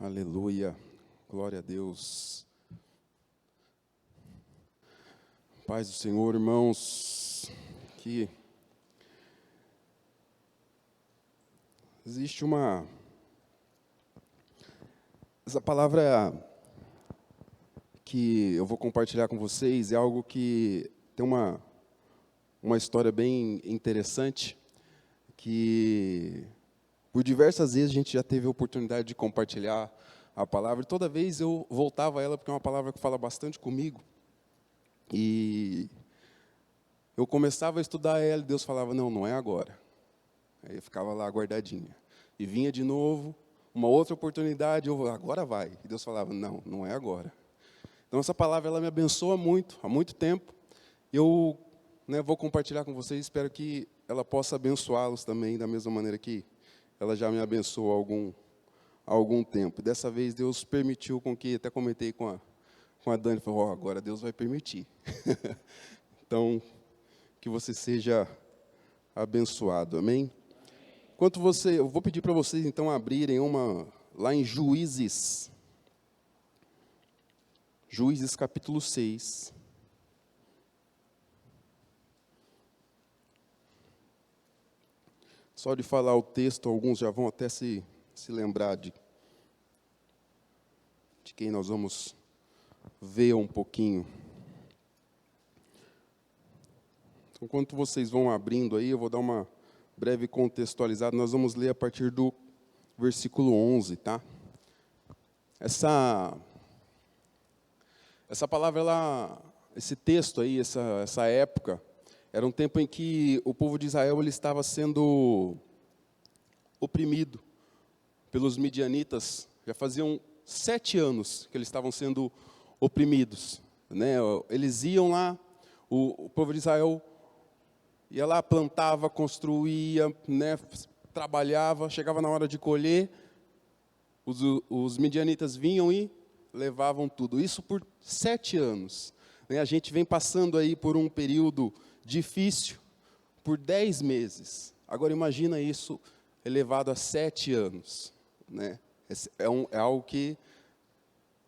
Aleluia, glória a Deus. Paz do Senhor, irmãos, que existe essa palavra que eu vou compartilhar com vocês é algo que tem uma história bem interessante, que por diversas vezes a gente já teve a oportunidade de compartilhar a palavra, e toda vez eu voltava a ela, porque é uma palavra que fala bastante comigo, e eu começava a estudar ela, e Deus falava, não é agora. Aí eu ficava lá guardadinha. E vinha de novo, uma outra oportunidade, agora vai. E Deus falava, não é agora. Então essa palavra ela me abençoa muito, há muito tempo. Eu vou compartilhar com vocês, espero que ela possa abençoá-los também, da mesma maneira que ela já me abençoou há algum tempo. Dessa vez Deus permitiu com que, até comentei com a Dani, falou, agora Deus vai permitir. Então, que você seja abençoado, amém? Eu vou pedir para vocês então abrirem lá em Juízes capítulo 6. Só de falar o texto, alguns já vão até se lembrar de quem nós vamos ver um pouquinho. Então, enquanto vocês vão abrindo aí, eu vou dar uma breve contextualizada. Nós vamos ler a partir do versículo 11, tá? Essa palavra, esse texto aí, essa época, era um tempo em que o povo de Israel ele estava sendo oprimido pelos midianitas. Já faziam 7 anos que eles estavam sendo oprimidos, né? Eles iam lá, o povo de Israel ia lá, plantava, construía, né? Trabalhava, chegava na hora de colher, os midianitas vinham e levavam tudo. Isso por 7 anos. Né? A gente vem passando aí por um período difícil por 10 meses. Agora imagina isso elevado a 7 anos. Né? É algo que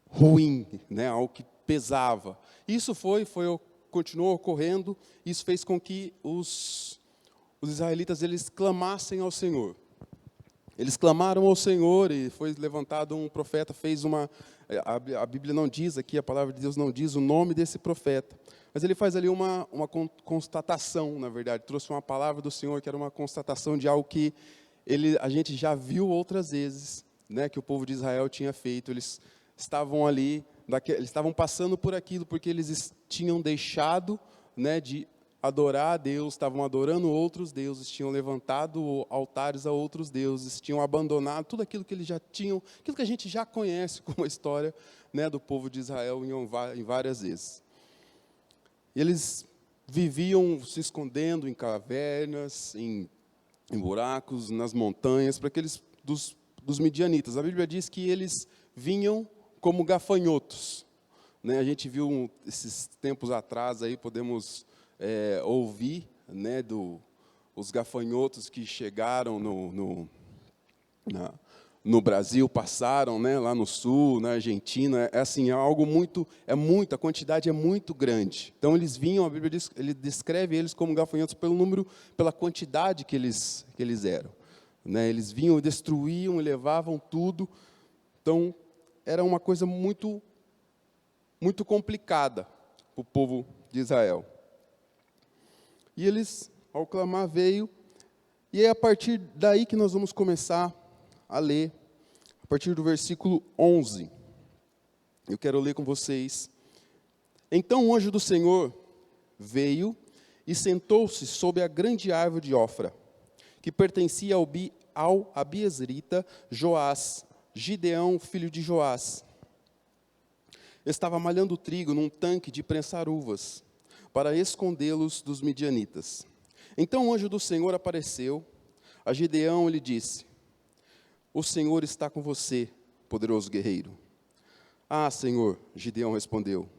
ruim, né? Algo que pesava. Isso continuou ocorrendo, isso fez com que os israelitas eles clamassem ao Senhor. Eles clamaram ao Senhor e foi levantado um profeta, a Bíblia não diz aqui, a palavra de Deus não diz o nome desse profeta, mas ele faz ali uma constatação, na verdade, trouxe uma palavra do Senhor que era uma constatação de algo que a gente já viu outras vezes, né, que o povo de Israel tinha feito. Eles estavam ali, eles estavam passando por aquilo porque eles tinham deixado, né, de adorar a Deus, estavam adorando outros deuses, tinham levantado altares a outros deuses, tinham abandonado tudo aquilo que eles já tinham, aquilo que a gente já conhece como a história, né, do povo de Israel em várias vezes. E eles viviam se escondendo em cavernas, em buracos, nas montanhas, para aqueles dos midianitas. A Bíblia diz que eles vinham como gafanhotos. Né? A gente viu esses tempos atrás, aí podemos ouvir, né, os gafanhotos que chegaram no Brasil, passaram, né, lá no sul, na Argentina. A quantidade é muito grande. Então eles vinham, a Bíblia diz, ele descreve eles como gafanhotos pela quantidade que eles eram. Né? Eles vinham, destruíam e levavam tudo. Então era uma coisa muito, muito complicada para o povo de Israel. E eles, ao clamar, veio, e é a partir daí que nós vamos começar a ler, a partir do versículo 11. Eu quero ler com vocês. Então o anjo do Senhor veio e sentou-se sob a grande árvore de Ofra, que pertencia ao abiezrita Joás, Gideão, filho de Joás. Estava malhando trigo num tanque de prensar uvas, para escondê-los dos midianitas. Então o anjo do Senhor apareceu a Gideão e lhe disse: o Senhor está com você, poderoso guerreiro. Ah, Senhor, Gideão respondeu,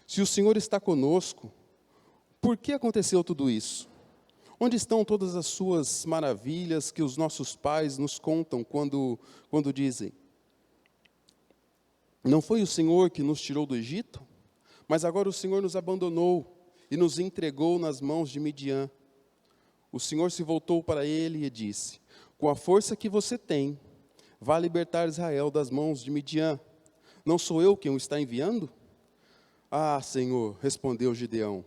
se o Senhor está conosco, por que aconteceu tudo isso? Onde estão todas as suas maravilhas que os nossos pais nos contam quando dizem: Não foi o Senhor que nos tirou do Egito? Mas agora o Senhor nos abandonou e nos entregou nas mãos de Midian. O Senhor se voltou para ele e disse: com a força que você tem, vá libertar Israel das mãos de Midian. Não sou eu quem o está enviando? Ah, Senhor, respondeu Gideão,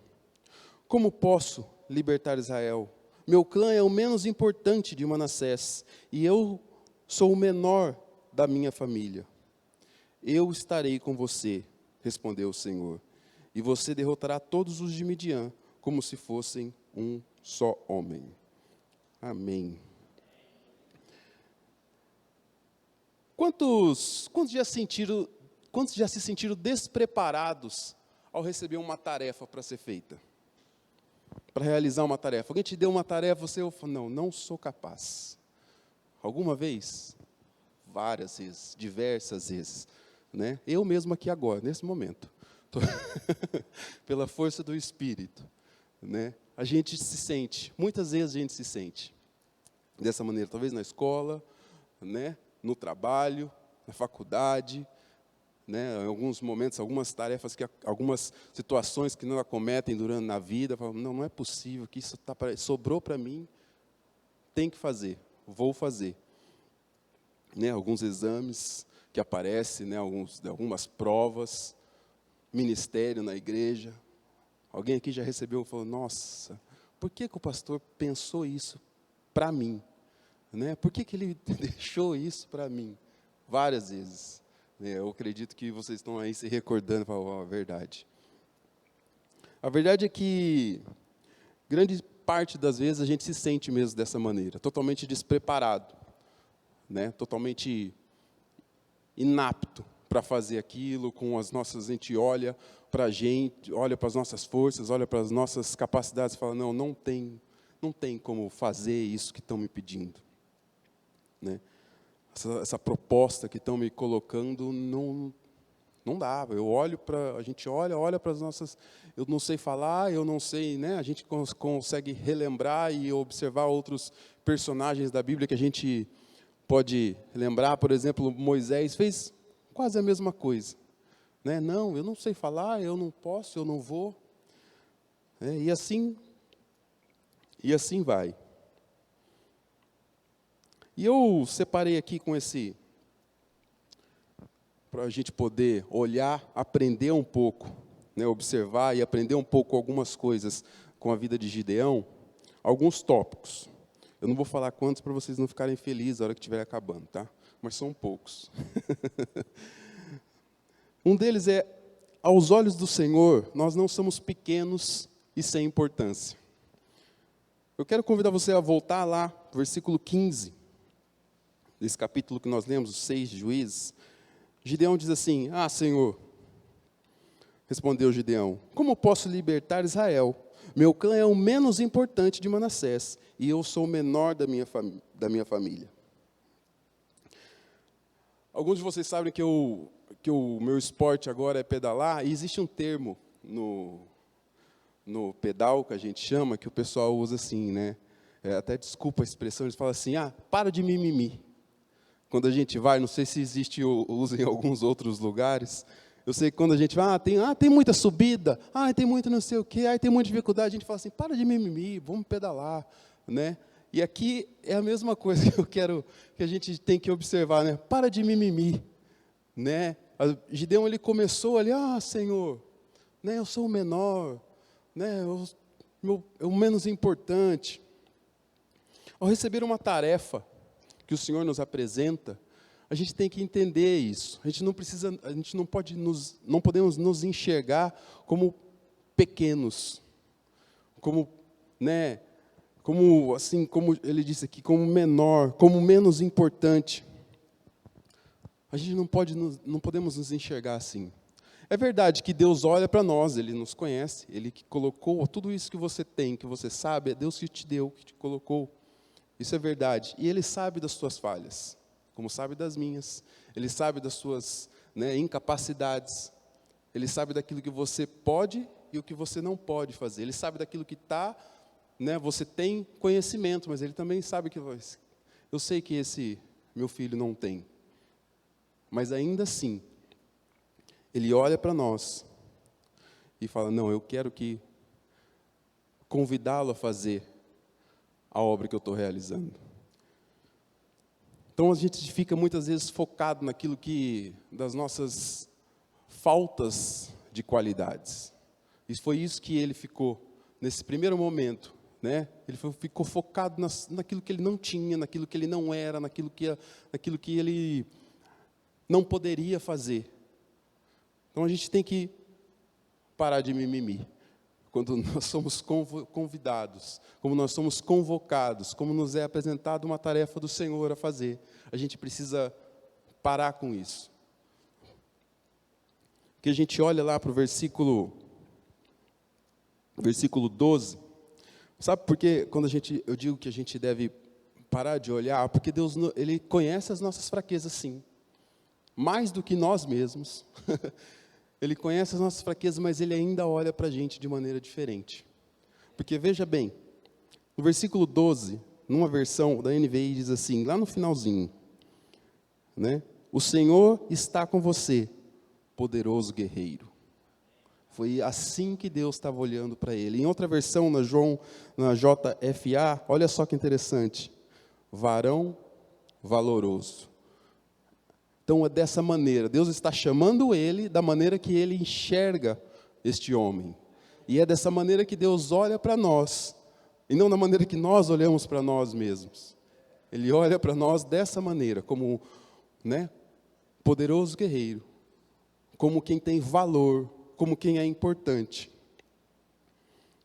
como posso libertar Israel? Meu clã é o menos importante de Manassés, e eu sou o menor da minha família. Eu estarei com você, respondeu o Senhor, e você derrotará todos os de Midian, como se fossem um só homem. Amém. Quantos já se sentiram despreparados ao receber uma tarefa para ser feita? Para realizar uma tarefa. Alguém te deu uma tarefa, você falou, não sou capaz. Alguma vez? Várias vezes, diversas vezes. Né? Eu mesmo aqui agora, nesse momento. Pela força do Espírito. Né? A gente se sente, muitas vezes a gente se sente dessa maneira. Talvez na escola, né? No trabalho, na faculdade, né, em alguns momentos, algumas tarefas, algumas situações que não acometem durante na vida, falam, não é possível, que isso sobrou para mim, tem que fazer, vou fazer. Né, alguns exames que aparecem, né, algumas provas, ministério na igreja. Alguém aqui já recebeu e falou, nossa, por que o pastor pensou isso para mim? Né, por que ele deixou isso para mim? Várias vezes. Eu acredito que vocês estão aí se recordando e falam, a verdade. A verdade é que, grande parte das vezes, a gente se sente mesmo dessa maneira, totalmente despreparado, né? Totalmente inapto para fazer aquilo, a gente olha para a gente, olha para as nossas forças, olha para as nossas capacidades e fala, não tem como fazer isso que estão me pedindo. Né? Essa proposta que estão me colocando, não dá. A gente olha para as nossas, eu não sei falar, eu não sei, né? A gente consegue relembrar e observar outros personagens da Bíblia que a gente pode lembrar. Por exemplo, Moisés fez quase a mesma coisa. Né? Não, eu não sei falar, eu não posso, eu não vou. E assim vai. E eu separei aqui para a gente poder olhar, aprender um pouco, né, observar e aprender um pouco algumas coisas com a vida de Gideão, alguns tópicos. Eu não vou falar quantos para vocês não ficarem felizes na hora que estiver acabando, tá? Mas são poucos. Um deles é, aos olhos do Senhor, nós não somos pequenos e sem importância. Eu quero convidar você a voltar lá, versículo 15. Desse capítulo que nós lemos, os 6 Juízes, Gideão diz assim, Senhor, respondeu Gideão, como posso libertar Israel? Meu clã é o menos importante de Manassés, e eu sou o menor da minha família. Alguns de vocês sabem que o meu esporte agora é pedalar, e existe um termo no pedal, que a gente chama, que o pessoal usa assim, né? Até desculpa a expressão, eles falam assim, para de mimimi. Quando a gente vai, não sei se existe uso em alguns outros lugares, eu sei que quando a gente vai, tem muita subida, tem muito não sei o quê, tem muita dificuldade, a gente fala assim, para de mimimi, vamos pedalar, né? E aqui é a mesma coisa que a gente tem que observar, né? Para de mimimi, né? Gideão, ele começou ali, Senhor, né? Eu sou o menor, né? O menos importante. Ao receber uma tarefa que o Senhor nos apresenta, a gente tem que entender isso. A gente não podemos nos enxergar como pequenos, como, né, como ele disse aqui, como menor, como menos importante. A gente não podemos nos enxergar assim. É verdade que Deus olha para nós, Ele nos conhece, Ele que colocou tudo isso que você tem, que você sabe, é Deus que te deu, que te colocou. Isso é verdade. E Ele sabe das suas falhas, como sabe das minhas. Ele sabe das suas, né, incapacidades. Ele sabe daquilo que você pode e o que você não pode fazer. Ele sabe daquilo que né, você tem conhecimento, mas Ele também sabe que eu sei que esse meu filho não tem. Mas ainda assim, Ele olha para nós e fala, não, eu quero convidá-lo a fazer a obra que eu estou realizando. Então a gente fica muitas vezes focado naquilo das nossas faltas de qualidades. E foi isso que ele ficou nesse primeiro momento, né? Ele ficou focado naquilo que ele não tinha, naquilo que ele não era, naquilo que ele não poderia fazer. Então a gente tem que parar de mimimi. Quando nós somos convidados, como nós somos convocados, como nos é apresentada uma tarefa do Senhor a fazer, a gente precisa parar com isso. Que a gente olha lá para o versículo 12. Sabe por que quando eu digo que a gente deve parar de olhar? Porque Deus, Ele conhece as nossas fraquezas, sim. Mais do que nós mesmos. Ele conhece as nossas fraquezas, mas Ele ainda olha para a gente de maneira diferente. Porque, veja bem, no versículo 12, numa versão da NVI, diz assim, lá no finalzinho, né? O Senhor está com você, poderoso guerreiro. Foi assim que Deus estava olhando para ele. Em outra versão, na JFA, olha só que interessante. Varão valoroso. Então, é dessa maneira. Deus está chamando ele da maneira que ele enxerga este homem. E é dessa maneira que Deus olha para nós. E não da maneira que nós olhamos para nós mesmos. Ele olha para nós dessa maneira, como, né, poderoso guerreiro. Como quem tem valor, como quem é importante.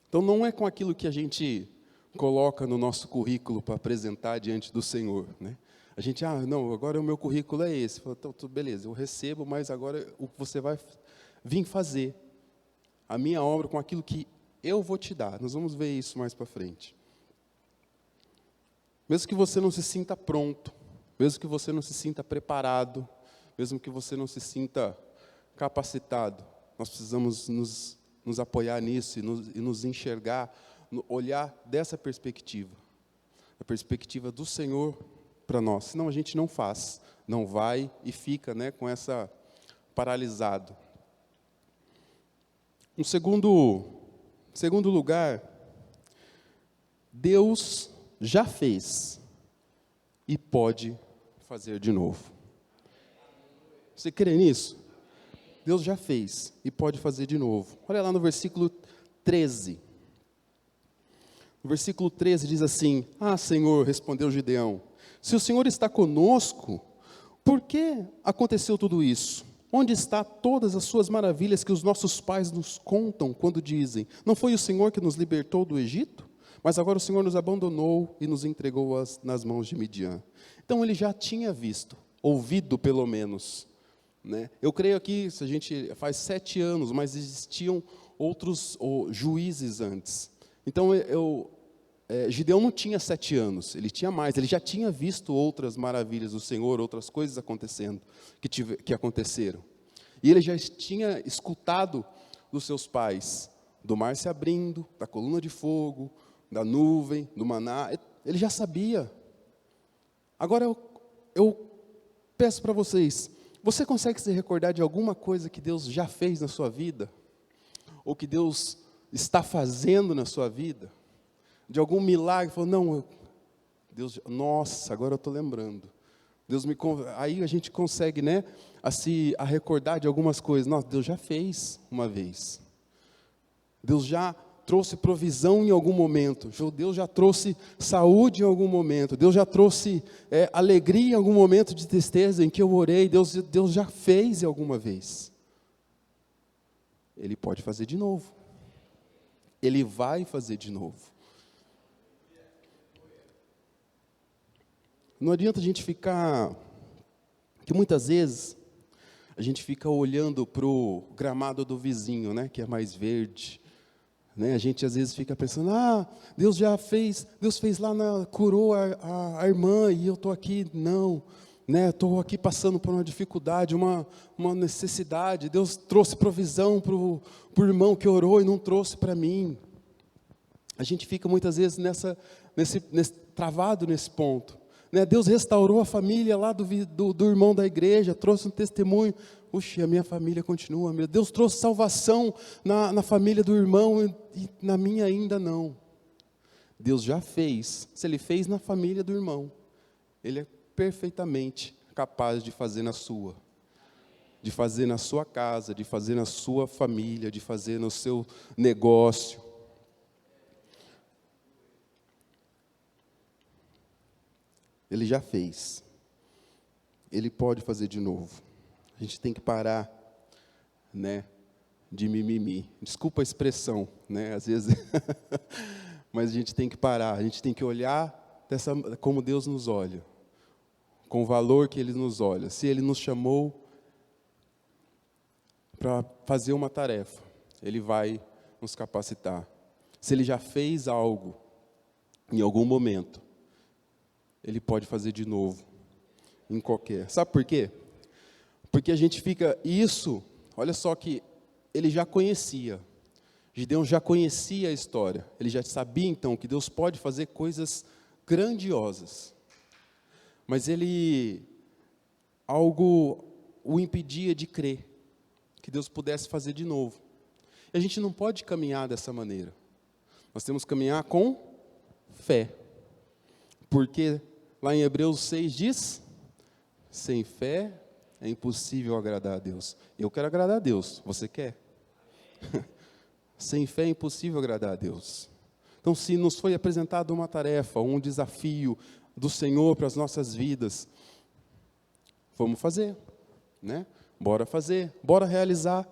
Então, não é com aquilo que a gente coloca no nosso currículo para apresentar diante do Senhor, né? A gente, não, agora o meu currículo é esse. Então, beleza, eu recebo, mas agora o que você vai vir fazer, a minha obra com aquilo que eu vou te dar. Nós vamos ver isso mais para frente. Mesmo que você não se sinta pronto, mesmo que você não se sinta preparado, mesmo que você não se sinta capacitado, nós precisamos nos apoiar nisso e nos enxergar, olhar dessa perspectiva, a perspectiva do Senhor para nós. Senão a gente não faz, não vai e fica, né, com essa paralisado. Um segundo lugar, Deus já fez e pode fazer de novo. Você crê nisso? Deus já fez e pode fazer de novo. Olha lá no versículo 13. No versículo 13 diz assim: Senhor, respondeu Gideão, se o Senhor está conosco, por que aconteceu tudo isso? Onde estão todas as suas maravilhas que os nossos pais nos contam quando dizem, não foi o Senhor que nos libertou do Egito? Mas agora o Senhor nos abandonou e nos entregou nas mãos de Midian. Então ele já tinha visto, ouvido pelo menos, né? Eu creio que a gente faz 7 anos, mas existiam outros juízes antes. Então Gideão não tinha 7 anos, ele tinha mais, ele já tinha visto outras maravilhas do Senhor, outras coisas acontecendo, que aconteceram. E ele já tinha escutado dos seus pais, do mar se abrindo, da coluna de fogo, da nuvem, do maná, ele já sabia. Agora eu peço para vocês, você consegue se recordar de alguma coisa que Deus já fez na sua vida? Ou que Deus está fazendo na sua vida? De algum milagre, falou, não, Deus, nossa, agora eu estou lembrando. Aí a gente consegue, né, a recordar de algumas coisas. Nossa, Deus já fez uma vez. Deus já trouxe provisão em algum momento. Deus já trouxe saúde em algum momento. Deus já trouxe alegria em algum momento de tristeza em que eu orei. Deus já fez em alguma vez. Ele pode fazer de novo. Ele vai fazer de novo. Não adianta a gente ficar, que muitas vezes a gente fica olhando para o gramado do vizinho, né, que é mais verde, né? A gente às vezes fica pensando, Deus já fez, Deus fez lá, curou a irmã e eu estou aqui, não, né? Estou aqui passando por uma dificuldade, uma necessidade, Deus trouxe provisão para o irmão que orou e não trouxe para mim. A gente fica muitas vezes travado nesse ponto. né? Deus restaurou a família lá do irmão da igreja, trouxe um testemunho. Puxa, a minha família continua. Deus trouxe salvação na família do irmão e na minha ainda não. Deus já fez. Se Ele fez na família do irmão, Ele é perfeitamente capaz de fazer na sua. De fazer na sua casa, de fazer na sua família, de fazer no seu negócio. Ele já fez. Ele pode fazer de novo. A gente tem que parar, né, de mimimi. Desculpa a expressão, né, às vezes. Mas a gente tem que parar, a gente tem que olhar como Deus nos olha. Com o valor que Ele nos olha. Se Ele nos chamou para fazer uma tarefa, Ele vai nos capacitar. Se Ele já fez algo, em algum momento, Ele pode fazer de novo, em qualquer. Sabe por quê? Porque a gente fica, olha só que ele já conhecia. Gideão já conhecia a história. Ele já sabia então que Deus pode fazer coisas grandiosas. Mas algo o impedia de crer que Deus pudesse fazer de novo. E a gente não pode caminhar dessa maneira. Nós temos que caminhar com fé. Porque lá em Hebreus 6 diz, sem fé é impossível agradar a Deus. Eu quero agradar a Deus, você quer? Sem fé é impossível agradar a Deus. Então, se nos foi apresentada uma tarefa, um desafio do Senhor para as nossas vidas, vamos fazer, né? Bora fazer, bora realizar.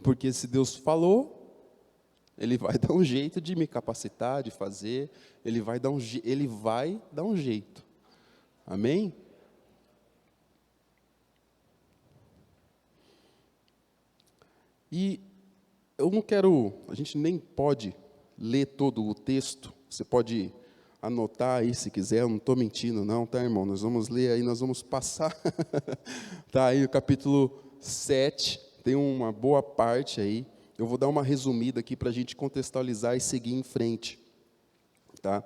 Porque se Deus falou, Ele vai dar um jeito de me capacitar, de fazer, Ele vai dar um jeito. Amém? E eu não quero, a gente nem pode ler todo o texto, você pode anotar aí se quiser, eu não estou mentindo não, tá, irmão? Nós vamos ler aí, nós vamos passar, tá aí o capítulo 7, tem uma boa parte aí, eu vou dar uma resumida aqui para a gente contextualizar e seguir em frente, tá?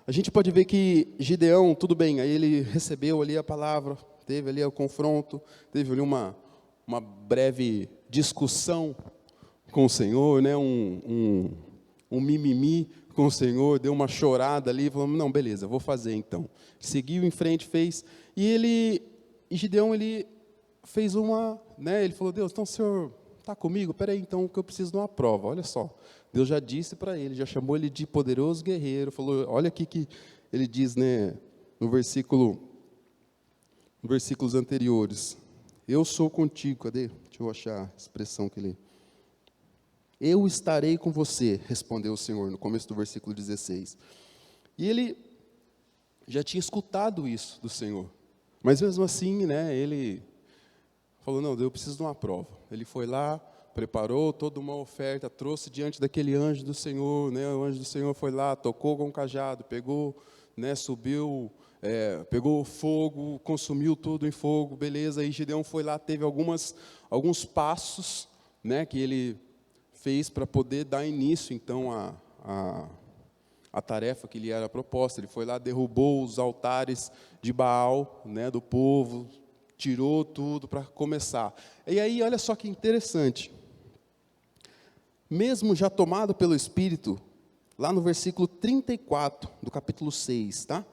A gente pode ver que Gideão, tudo bem, aí ele recebeu ali a palavra, teve ali o confronto, teve ali uma breve discussão com o Senhor, né? um mimimi com o Senhor, deu uma chorada ali, falou, não, beleza, vou fazer então. Seguiu em frente, fez, e Gideão, ele fez né? Ele falou, Deus, então o Senhor está comigo? Espera aí, então, que eu preciso de uma prova, olha só. Deus já disse para ele, já chamou ele de poderoso guerreiro, falou, olha aqui que ele diz, né, nos versículos anteriores, eu sou contigo, cadê? Deixa eu achar a expressão que ele... Eu estarei com você, respondeu o Senhor, no começo do versículo 16. E ele já tinha escutado isso do Senhor. Mas mesmo assim, né, ele falou, não, eu preciso de uma prova. Ele foi lá, preparou toda uma oferta, trouxe diante daquele anjo do Senhor, né, o anjo do Senhor foi lá, tocou com o cajado, pegou, né, subiu... pegou fogo, consumiu tudo em fogo, beleza, aí Gideão foi lá, teve alguns passos, né, que ele fez para poder dar início, então, a tarefa que lhe era proposta. Ele foi lá, derrubou os altares de Baal, né, do povo, tirou tudo para começar. E aí, olha só que interessante, mesmo já tomado pelo Espírito, lá no versículo 34 do capítulo 6, tá?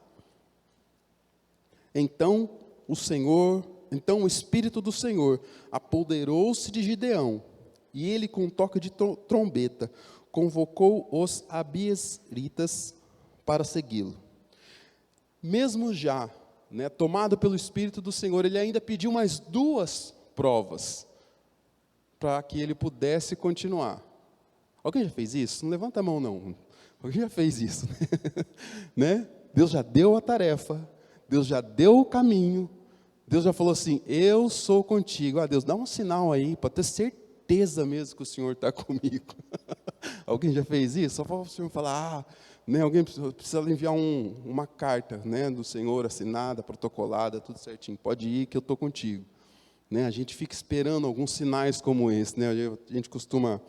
Então o Espírito do Senhor apoderou-se de Gideão, e ele, com um toque de trombeta, convocou os abiezritas para segui-lo. Mesmo já, né, tomado pelo Espírito do Senhor, ele ainda pediu mais 2 provas, para que ele pudesse continuar. Alguém já fez isso? Não levanta a mão, não. Alguém já fez isso? Né? Deus já deu a tarefa, Deus já deu o caminho, Deus já falou assim, eu sou contigo. Deus, dá um sinal aí, para ter certeza mesmo que o Senhor está comigo. Alguém já fez isso? Só para o Senhor falar, né, alguém precisa enviar uma carta, né, do Senhor, assinada, protocolada, tudo certinho. Pode ir que eu estou contigo. Né, a gente fica esperando alguns sinais como esse. Né, a gente costuma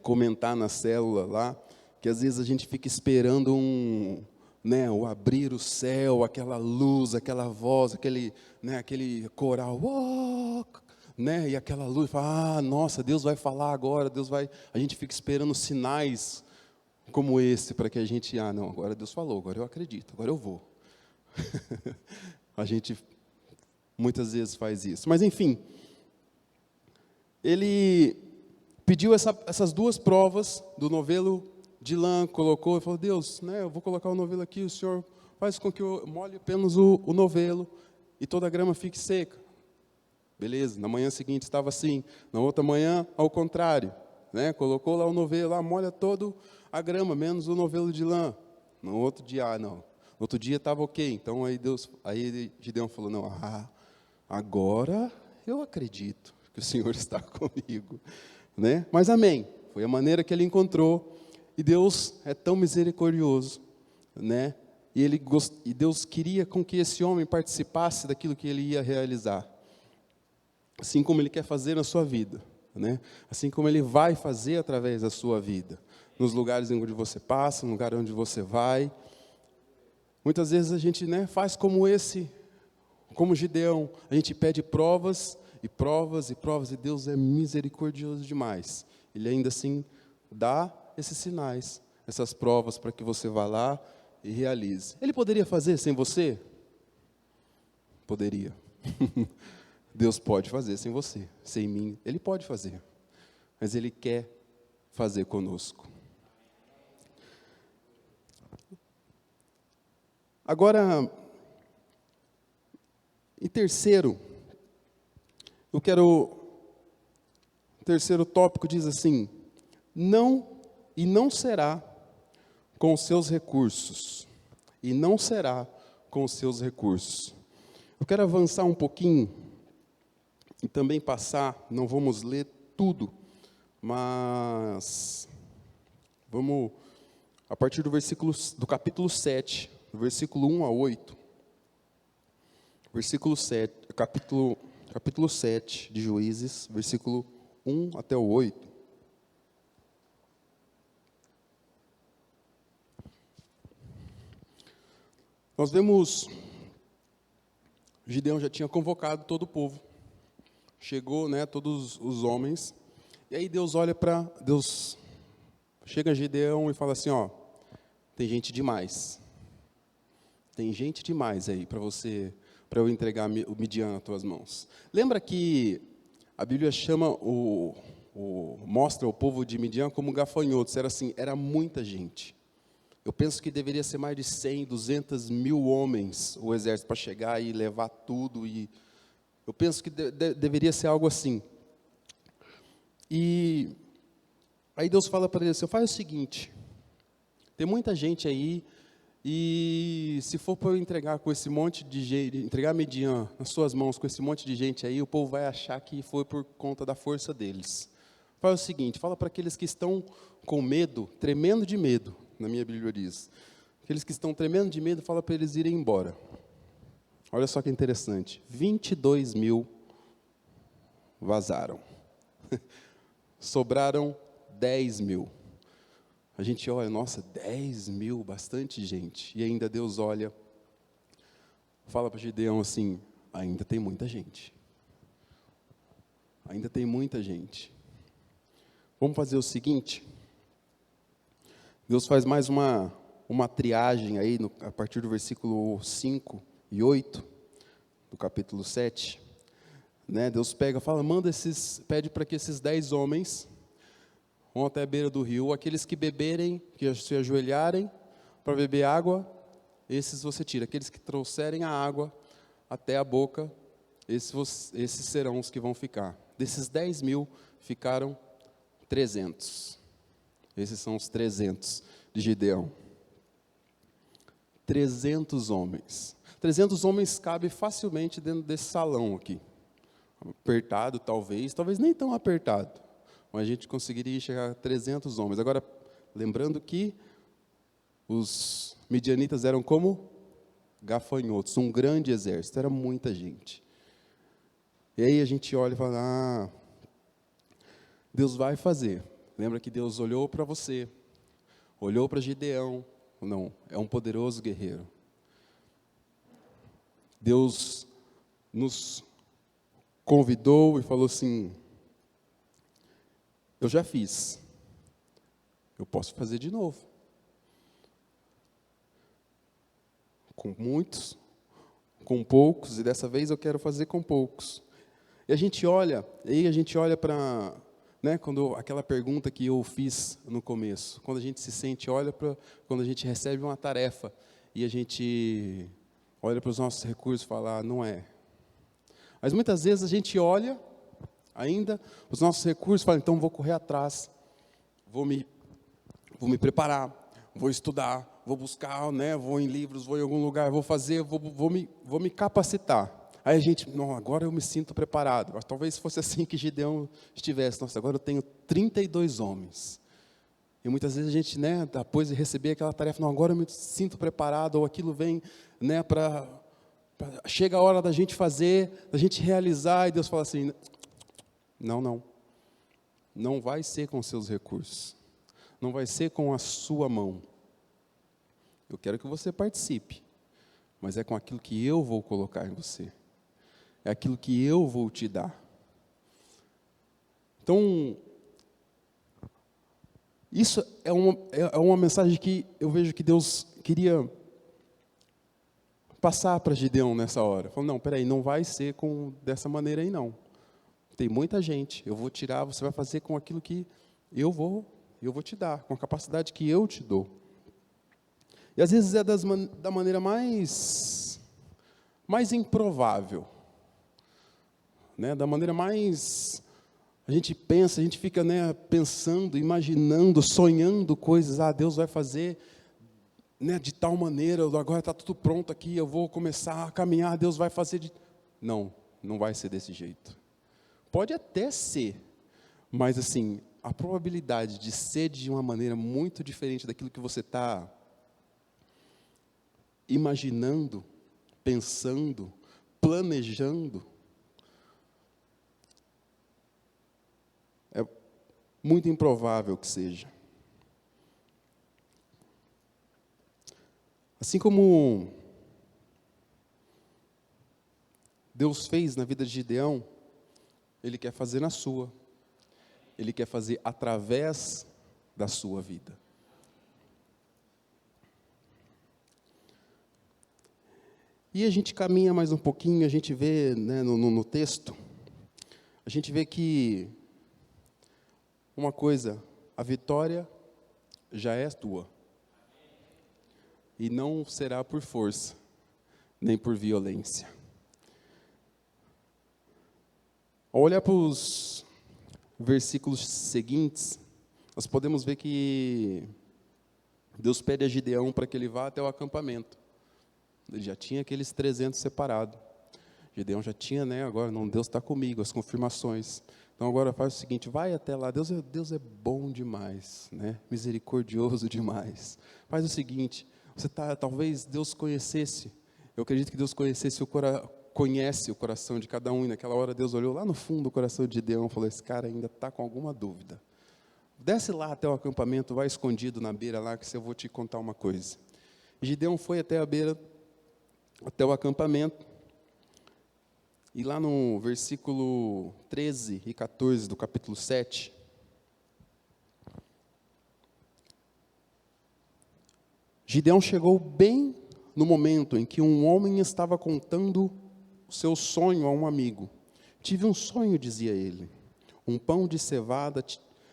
comentar na célula lá, que às vezes a gente fica esperando né, o abrir o céu, aquela luz, aquela voz, aquele coral, "Oh", né, e aquela luz, fala, nossa, Deus vai falar agora, a gente fica esperando sinais como esse, para que a gente, não, agora Deus falou, agora eu acredito, agora eu vou. A gente muitas vezes faz isso. Mas, enfim, ele pediu essas duas provas do novelo de lã, colocou e falou, Deus, né, eu vou colocar o novelo aqui, o Senhor faz com que eu molhe apenas o novelo e toda a grama fique seca. Beleza, na manhã seguinte estava assim, na outra manhã, ao contrário. Né, colocou lá o novelo, molha todo a grama, menos o novelo de lã. No outro dia, não. No outro dia estava ok. Então aí Gideão falou, não, agora eu acredito que o Senhor está comigo. Né? Mas amém, foi a maneira que ele encontrou. E Deus é tão misericordioso, né? E Deus queria com que esse homem participasse daquilo que ele ia realizar. Assim como Ele quer fazer na sua vida, né? Assim como Ele vai fazer através da sua vida, nos lugares onde você passa, no lugar onde você vai. Muitas vezes a gente, né, faz como Gideão, a gente pede provas e provas e provas, e Deus é misericordioso demais. Ele ainda assim dá esses sinais, essas provas para que você vá lá e realize. Ele poderia fazer sem você? Poderia. Deus pode fazer sem você, sem mim, Ele pode fazer, mas Ele quer fazer conosco. Agora, em terceiro, o terceiro tópico diz assim, não será com os seus recursos, e não será com os seus recursos. Eu quero avançar um pouquinho, e também passar, não vamos ler tudo, mas vamos, a partir do capítulo 7, do versículo 1 a 8, versículo 7, capítulo 7 de Juízes, versículo 1 até o 8. Nós vemos, Gideão já tinha convocado todo o povo, chegou, né, todos os homens, e aí Deus chega a Gideão e fala assim, tem gente demais aí para eu entregar o Midian nas tuas mãos. Lembra que a Bíblia mostra o povo de Midian como gafanhotos, era muita gente. Eu penso que deveria ser mais de 100, 200 mil homens o exército para chegar e levar tudo. Eu penso que deveria ser algo assim. E aí Deus fala para ele assim, faz o seguinte, tem muita gente aí, e se for para eu entregar com esse monte de gente, entregar Midian nas suas mãos com esse monte de gente aí, o povo vai achar que foi por conta da força deles. Faz o seguinte, fala para aqueles que estão com medo, tremendo de medo, na minha Bíblia diz, aqueles que estão tremendo de medo, fala para eles irem embora. Olha só que interessante, 22 mil vazaram, sobraram 10 mil. A gente olha, nossa, 10 mil, bastante gente. E ainda Deus olha, fala para Gideão assim, ainda tem muita gente. Ainda tem muita gente. Vamos fazer o seguinte, Deus faz mais uma triagem aí, a partir do versículo 5 e 8, do capítulo 7. Né, Deus pede para que esses 10 homens vão até a beira do rio, aqueles que beberem, que se ajoelharem para beber água, esses você tira. Aqueles que trouxerem a água até a boca, esses serão os que vão ficar. Desses 10 mil, ficaram 300. Esses são os 300 de Gideão. 300 homens. 300 homens cabem facilmente dentro desse salão aqui. Apertado, talvez nem tão apertado. Mas a gente conseguiria chegar a 300 homens. Agora, lembrando que os midianitas eram como gafanhotos, um grande exército, era muita gente. E aí a gente olha e fala, Deus vai fazer. Lembra que Deus olhou para você, olhou para Gideão, Não, é um poderoso guerreiro. Deus nos convidou e falou assim: eu já fiz, eu posso fazer de novo. Com muitos, com poucos, e dessa vez eu quero fazer com poucos. E a gente olha para, né, quando aquela pergunta que eu fiz no começo, quando a gente se sente, quando a gente recebe uma tarefa e a gente olha para os nossos recursos e fala, não é. Mas muitas vezes a gente olha ainda os nossos recursos e fala, então vou correr atrás, vou me preparar, vou estudar, vou buscar, né, vou em livros, vou em algum lugar, vou me capacitar. Aí a gente, não, agora eu me sinto preparado. Mas talvez fosse assim que Gideão estivesse. Nossa, agora eu tenho 32 homens. E muitas vezes a gente, né, depois de receber aquela tarefa, não, agora eu me sinto preparado, ou aquilo vem, né, chega a hora da gente fazer, da gente realizar, e Deus fala assim, não vai ser com seus recursos, não vai ser com a sua mão. Eu quero que você participe, mas é com aquilo que eu vou colocar em você. É aquilo que eu vou te dar. Então, isso é uma mensagem que eu vejo que Deus queria passar para Gideão nessa hora. Falou, não, peraí, não vai ser dessa maneira aí não. Tem muita gente, eu vou tirar, você vai fazer com aquilo que eu vou te dar, com a capacidade que eu te dou. E às vezes é da maneira mais improvável. Né, da maneira mais, a gente fica, né, pensando, imaginando, sonhando coisas, Deus vai fazer, né, de tal maneira, agora está tudo pronto aqui, eu vou começar a caminhar, Deus vai fazer Não vai ser desse jeito. Pode até ser, mas assim, a probabilidade de ser de uma maneira muito diferente daquilo que você está imaginando, pensando, planejando, é muito improvável que seja. Assim como Deus fez na vida de Gideão, Ele quer fazer na sua. Ele quer fazer através da sua vida. E a gente caminha mais um pouquinho, a gente vê, né, no texto, a gente vê que uma coisa, a vitória já é tua. E não será por força, nem por violência. Ao olhar para os versículos seguintes, nós podemos ver que Deus pede a Gideão para que ele vá até o acampamento. Ele já tinha aqueles 300 separados. Gideão já tinha, né, agora, não, Deus está comigo, as confirmações. Então agora faz o seguinte, vai até lá, Deus é bom demais, né? Misericordioso demais. Faz o seguinte, talvez Deus conhecesse, eu acredito que Deus conhece o coração de cada um, e naquela hora Deus olhou lá no fundo do coração de Gideão e falou, esse cara ainda está com alguma dúvida. Desce lá até o acampamento, vai escondido na beira lá, que eu vou te contar uma coisa. E Gideão foi até a beira, até o acampamento, e lá no versículo 13 e 14 do capítulo 7, Gideão chegou bem no momento em que um homem estava contando o seu sonho a um amigo. Tive um sonho, dizia ele. Um pão de cevada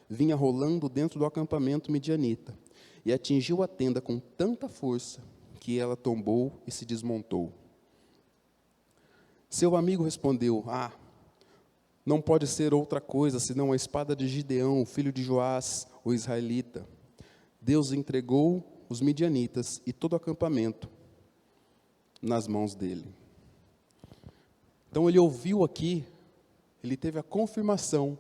vinha rolando dentro do acampamento midianita e atingiu a tenda com tanta força que ela tombou e se desmontou. Seu amigo respondeu, não pode ser outra coisa senão a espada de Gideão, filho de Joás, o israelita. Deus entregou os midianitas e todo o acampamento nas mãos dele. Então ele ouviu aqui, ele teve a confirmação,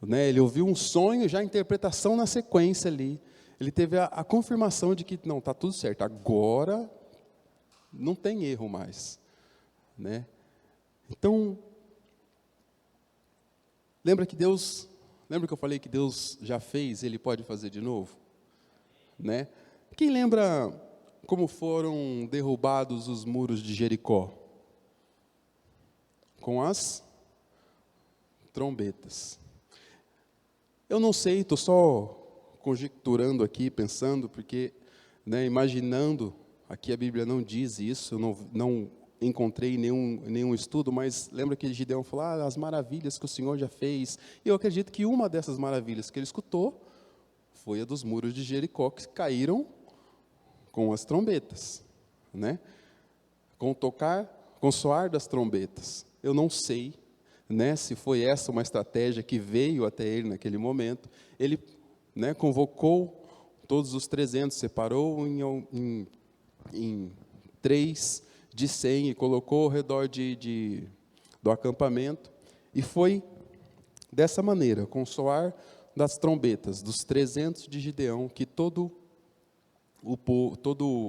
né? Ele ouviu um sonho, já a interpretação na sequência ali. Ele teve a confirmação de que, não, está tudo certo, agora não tem erro mais. Né? Então, lembra que eu falei que Deus já fez, Ele pode fazer de novo? Né? Quem lembra como foram derrubados os muros de Jericó? Com as trombetas. Eu não sei, estou só conjecturando aqui, pensando, porque, imaginando, aqui a Bíblia não diz isso, eu não encontrei nenhum estudo, mas lembra que Gideão falou, as maravilhas que o Senhor já fez. E eu acredito que uma dessas maravilhas que ele escutou foi a dos muros de Jericó, que caíram com as trombetas, com o soar das trombetas. Eu não sei, se foi essa uma estratégia que veio até ele naquele momento. Ele, convocou todos os 300, separou em 3 de 100 e colocou ao redor do acampamento. E foi dessa maneira, com o soar das trombetas, dos 300 de Gideão, que todos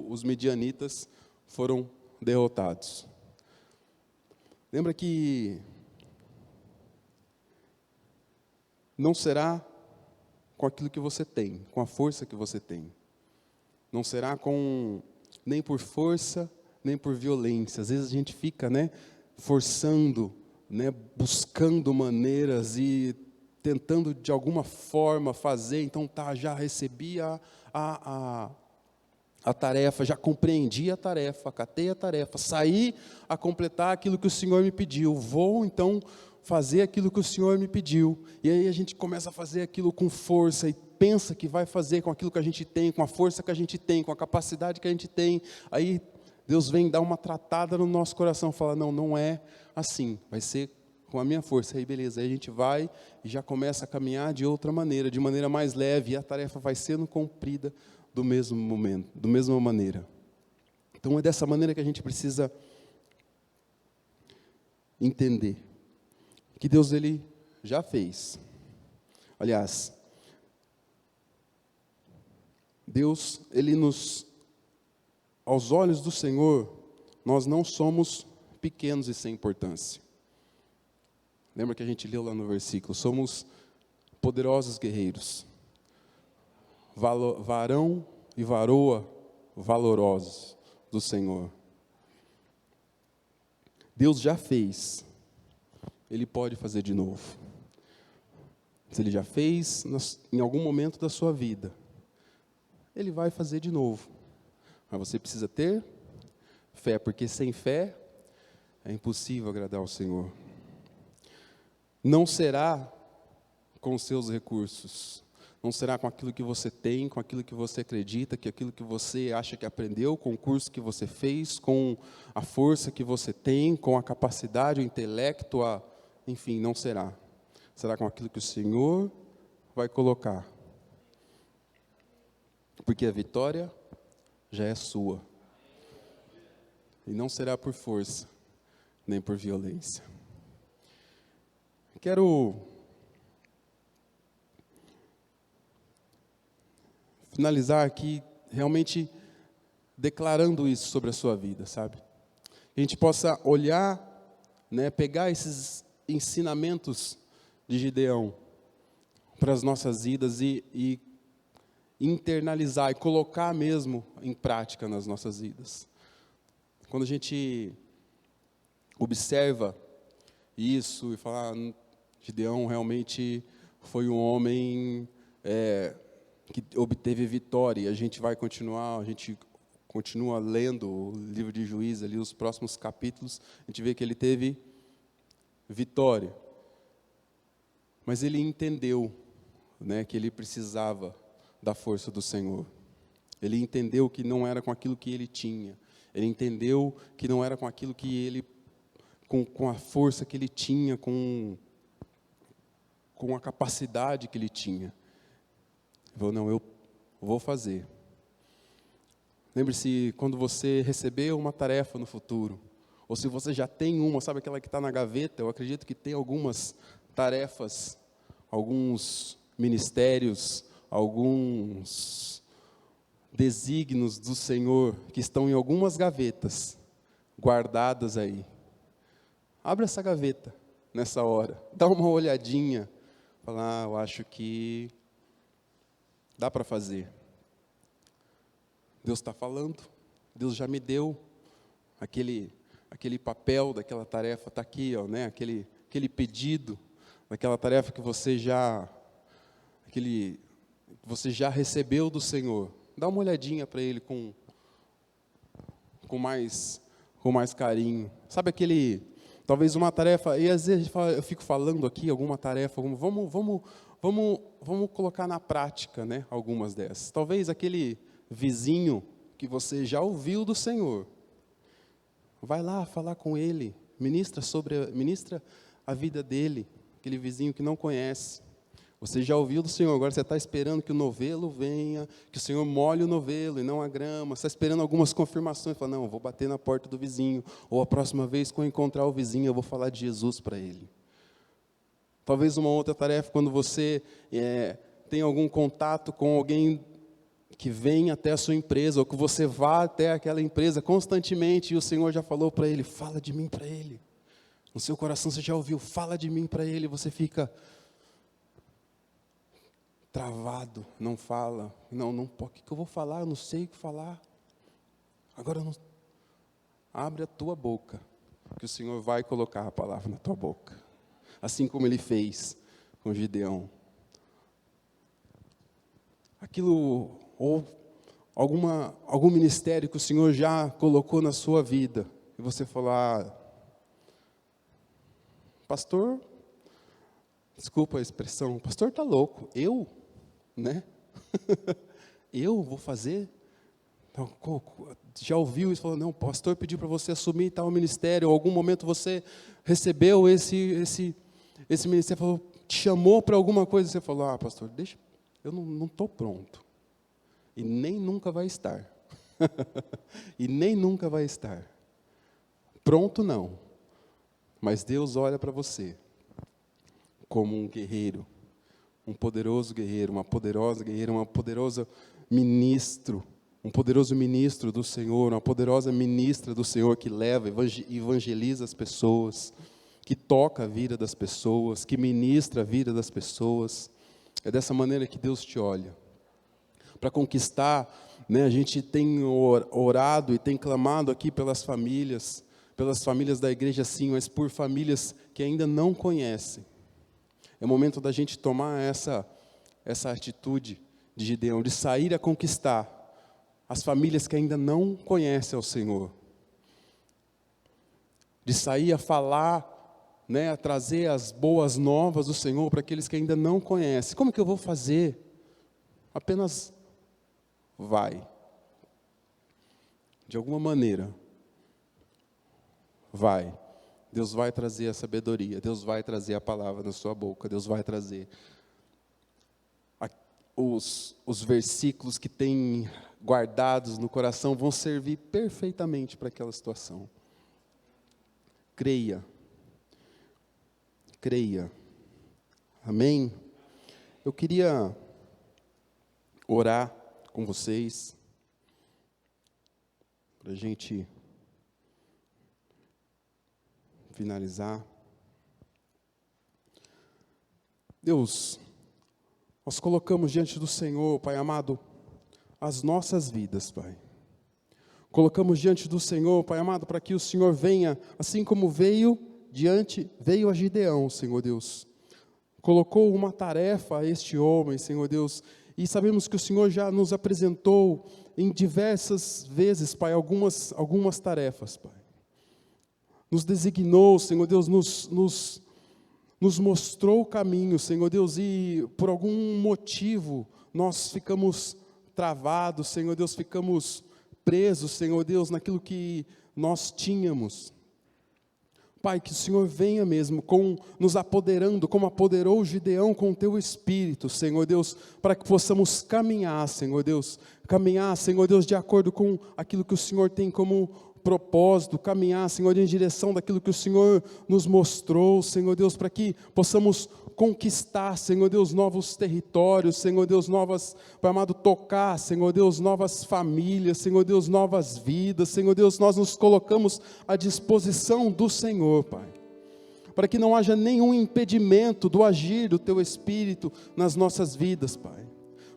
os midianitas foram derrotados. Lembra que não será com aquilo que você tem, com a força que você tem. Não será nem por força, nem por violência. Às vezes a gente fica, forçando, buscando maneiras e tentando de alguma forma fazer. Então já recebi a tarefa, já compreendi a tarefa, acatei a tarefa, saí a completar aquilo que o Senhor me pediu. Vou então fazer aquilo que o Senhor me pediu. E aí a gente começa a fazer aquilo com força e pensa que vai fazer com aquilo que a gente tem, com a força que a gente tem, com a capacidade que a gente tem. Aí Deus vem dar uma tratada no nosso coração, fala, não é assim, vai ser com a minha força. Aí beleza, aí a gente vai e já começa a caminhar de outra maneira, de maneira mais leve, e a tarefa vai sendo cumprida do mesmo momento, da mesma maneira. Então é dessa maneira que a gente precisa entender que Deus, Ele já fez. Aliás, Deus, Ele aos olhos do Senhor, nós não somos pequenos e sem importância. Lembra que a gente leu lá no versículo, somos poderosos guerreiros, varão e varoa valorosos do Senhor. Deus já fez, Ele pode fazer de novo. Se Ele já fez em algum momento da sua vida, Ele vai fazer de novo. Mas você precisa ter fé, porque sem fé é impossível agradar ao Senhor. Não será com os seus recursos, não será com aquilo que você tem, com aquilo que você acredita, com aquilo que você acha que aprendeu, com o curso que você fez, com a força que você tem, com a capacidade, o intelecto, enfim, não será. Será com aquilo que o Senhor vai colocar. Porque a vitória já é sua. E não será por força, nem por violência. Quero finalizar aqui, realmente declarando isso sobre a sua vida, sabe? Que a gente possa olhar, pegar esses ensinamentos de Gideão para as nossas vidas e internalizar e colocar mesmo em prática nas nossas vidas. Quando a gente observa isso e fala, Gideão realmente foi um homem que obteve vitória, e a gente continua lendo o livro de Juízes, ali os próximos capítulos, a gente vê que ele teve vitória. Mas ele entendeu, que ele precisava da força do Senhor. Ele entendeu que não era com aquilo que ele tinha. Ele entendeu que não era com aquilo que ele, com a força que ele tinha, com a capacidade que ele tinha. Ele falou, não, eu vou fazer. Lembre-se, quando você receber uma tarefa no futuro, ou se você já tem uma, sabe aquela que está na gaveta, eu acredito que tem algumas tarefas, alguns ministérios, alguns desígnios do Senhor que estão em algumas gavetas, guardadas aí. Abre essa gaveta nessa hora, dá uma olhadinha, fala, eu acho que dá para fazer. Deus está falando, Deus já me deu aquele papel daquela tarefa, está aqui, ó, né? aquele pedido daquela tarefa que você já recebeu do Senhor. Dá uma olhadinha para Ele com mais carinho. Sabe talvez uma tarefa, e às vezes eu fico falando aqui alguma tarefa, vamos colocar na prática, né, algumas dessas. Talvez aquele vizinho que você já ouviu do Senhor, vai lá falar com ele, ministra a vida dele, aquele vizinho que não conhece. Você já ouviu do Senhor, agora você está esperando que o novelo venha, que o Senhor molhe o novelo e não a grama. Você está esperando algumas confirmações. Fala, não, eu vou bater na porta do vizinho. Ou a próxima vez que eu encontrar o vizinho, eu vou falar de Jesus para ele. Talvez uma outra tarefa, quando você tem algum contato com alguém que vem até a sua empresa, ou que você vá até aquela empresa constantemente, e o Senhor já falou para ele, fala de mim para ele. No seu coração você já ouviu, fala de mim para ele, você fica travado, não fala, não, o que eu vou falar? Eu não sei o que falar. Agora, abre a tua boca, que o Senhor vai colocar a palavra na tua boca, assim como Ele fez com Gideão. Aquilo, ou algum ministério que o Senhor já colocou na sua vida, e você falar, pastor, desculpa a expressão, o pastor está louco, eu? Né? Eu vou fazer? Já ouviu isso? Falou, não, o pastor pediu para você assumir tal ministério, ou algum momento você recebeu esse ministério, falou, te chamou para alguma coisa, você falou, pastor, deixa, eu não estou pronto, e nem nunca vai estar, e nem nunca vai estar, pronto não, mas Deus olha para você, como um guerreiro, um poderoso guerreiro, uma poderosa guerreira, um poderoso ministro do Senhor, uma poderosa ministra do Senhor que leva, evangeliza as pessoas, que toca a vida das pessoas, que ministra a vida das pessoas. É dessa maneira que Deus te olha. Para conquistar, né, a gente tem orado e tem clamado aqui pelas famílias da igreja sim, mas por famílias que ainda não conhecem. É o momento da gente tomar essa atitude de Gideão, de sair a conquistar as famílias que ainda não conhecem ao Senhor. De sair a falar, né, a trazer as boas novas do Senhor para aqueles que ainda não conhecem. Como que eu vou fazer? Apenas vai. De alguma maneira, vai. Deus vai trazer a sabedoria, Deus vai trazer a palavra na sua boca, Deus vai trazer os versículos que tem guardados no coração, vão servir perfeitamente para aquela situação. Creia. Amém? Eu queria orar com vocês, para a gente finalizar. Deus, nós colocamos diante do Senhor, Pai amado, as nossas vidas, Pai. Colocamos diante do Senhor, Pai amado, para que o Senhor venha, assim como veio a Gideão, Senhor Deus. Colocou uma tarefa a este homem, Senhor Deus, e sabemos que o Senhor já nos apresentou em diversas vezes, Pai, algumas tarefas, Pai. Nos designou, Senhor Deus, nos mostrou o caminho, Senhor Deus, e por algum motivo nós ficamos travados, Senhor Deus, ficamos presos, Senhor Deus, naquilo que nós tínhamos. Pai, que o Senhor venha mesmo, nos apoderando, como apoderou Gideão com o Teu Espírito, Senhor Deus, para que possamos caminhar, Senhor Deus, de acordo com aquilo que o Senhor tem como propósito, caminhar, Senhor, em direção daquilo que o Senhor nos mostrou, Senhor Deus, para que possamos conquistar, Senhor Deus, novos territórios, Senhor Deus, Pai amado, tocar, Senhor Deus, novas famílias, Senhor Deus, novas vidas, Senhor Deus, nós nos colocamos à disposição do Senhor, Pai, para que não haja nenhum impedimento do agir do Teu Espírito nas nossas vidas, Pai,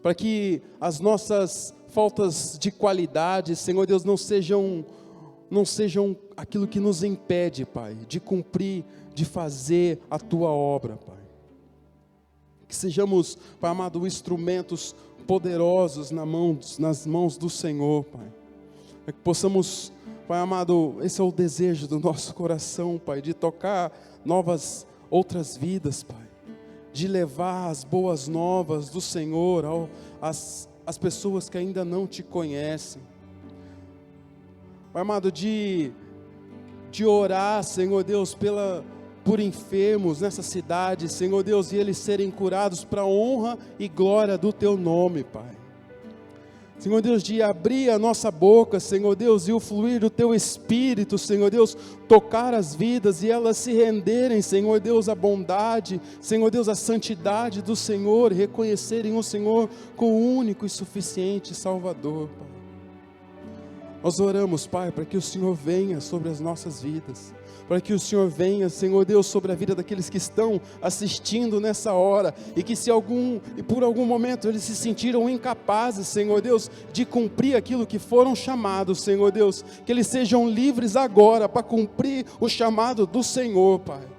para que as nossas faltas de qualidade, Senhor Deus, não sejam aquilo que nos impede, Pai, de cumprir, de fazer a Tua obra, Pai. Que sejamos, Pai amado, instrumentos poderosos nas mãos do Senhor, Pai. Que possamos, Pai amado, esse é o desejo do nosso coração, Pai, de tocar outras vidas, Pai. De levar as boas novas do Senhor às pessoas que ainda não Te conhecem. Pai amado, de orar, Senhor Deus, por enfermos nessa cidade, Senhor Deus, e eles serem curados para a honra e glória do Teu nome, Pai. Senhor Deus, de abrir a nossa boca, Senhor Deus, e o fluir do Teu Espírito, Senhor Deus, tocar as vidas e elas se renderem, Senhor Deus, à bondade, Senhor Deus, à santidade do Senhor, reconhecerem o Senhor como o único e suficiente Salvador, Pai. Nós oramos, Pai, para que o Senhor venha sobre as nossas vidas, para que o Senhor venha, Senhor Deus, sobre a vida daqueles que estão assistindo nessa hora, e que por algum momento eles se sentiram incapazes, Senhor Deus, de cumprir aquilo que foram chamados, Senhor Deus, que eles sejam livres agora para cumprir o chamado do Senhor, Pai.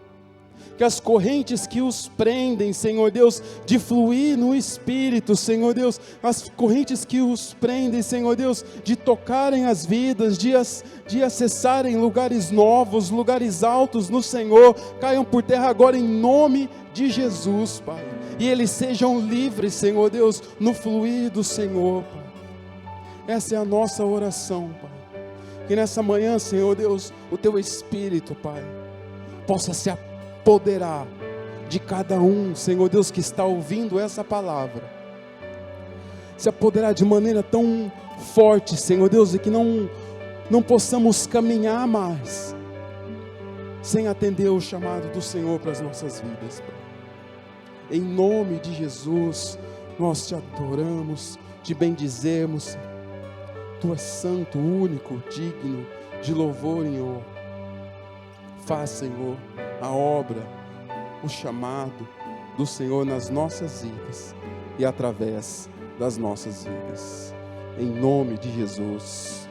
Que as correntes que os prendem, Senhor Deus, de fluir no Espírito, Senhor Deus, as correntes que os prendem, Senhor Deus, de tocarem as vidas, de acessarem lugares novos, lugares altos no Senhor, caiam por terra agora em nome de Jesus, Pai. E eles sejam livres, Senhor Deus, no fluir do Senhor, Pai. Essa é a nossa oração, Pai. Que nessa manhã, Senhor Deus, o Teu Espírito, Pai, possa se apoderar de cada um, Senhor Deus, que está ouvindo essa palavra, se apoderar de maneira tão forte, Senhor Deus, e que não possamos caminhar mais sem atender o chamado do Senhor para as nossas vidas, Pai. Em nome de Jesus, nós Te adoramos, Te bendizemos. Tu és santo, único, digno de louvor e honra. Faz, Senhor, a obra, o chamado do Senhor nas nossas vidas e através das nossas vidas. Em nome de Jesus.